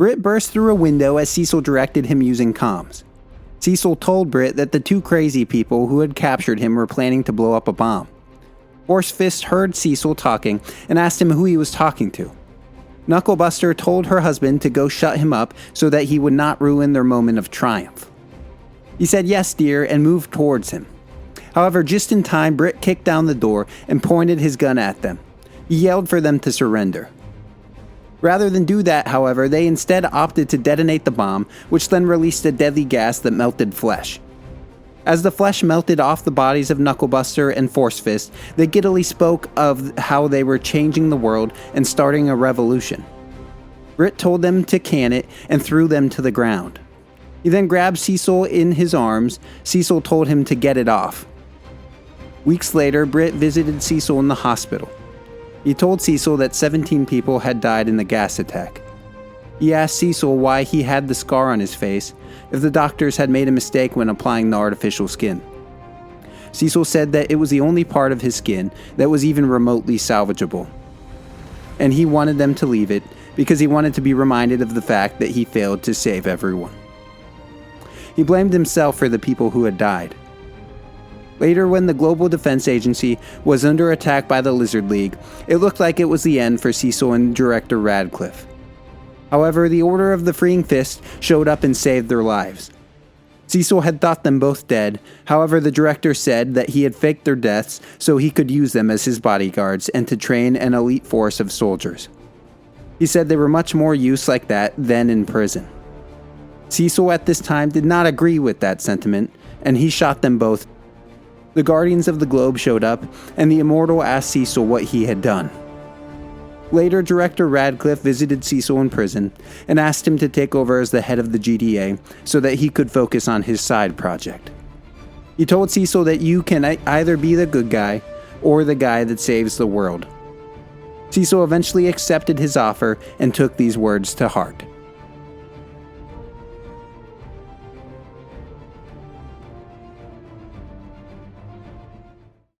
Britt burst through a window as Cecil directed him using comms. Cecil told Britt that the two crazy people who had captured him were planning to blow up a bomb. Horse Fist heard Cecil talking and asked him who he was talking to. Knucklebuster told her husband to go shut him up so that he would not ruin their moment of triumph. He said yes, dear, and moved towards him. However, just in time, Britt kicked down the door and pointed his gun at them. He yelled for them to surrender. Rather than do that, however, they instead opted to detonate the bomb, which then released a deadly gas that melted flesh. As the flesh melted off the bodies of Knucklebuster and Force Fist, they giddily spoke of how they were changing the world and starting a revolution. Britt told them to can it and threw them to the ground. He then grabbed Cecil in his arms. Cecil told him to get it off. Weeks later, Britt visited Cecil in the hospital. He told Cecil that 17 people had died in the gas attack. He asked Cecil why he had the scar on his face, if the doctors had made a mistake when applying the artificial skin. Cecil said that it was the only part of his skin that was even remotely salvageable. And he wanted them to leave it because he wanted to be reminded of the fact that he failed to save everyone. He blamed himself for the people who had died. Later, when the Global Defense Agency was under attack by the Lizard League, it looked like it was the end for Cecil and Director Radcliffe. However, the Order of the Freeing Fist showed up and saved their lives. Cecil had thought them both dead. However, the director said that he had faked their deaths so he could use them as his bodyguards and to train an elite force of soldiers. He said they were much more use like that than in prison. Cecil at this time did not agree with that sentiment, and he shot them both. The Guardians of the Globe showed up, and the Immortal asked Cecil what he had done. Later, Director Radcliffe visited Cecil in prison and asked him to take over as the head of the GDA so that he could focus on his side project. He told Cecil that you can either be the good guy or the guy that saves the world. Cecil eventually accepted his offer and took these words to heart.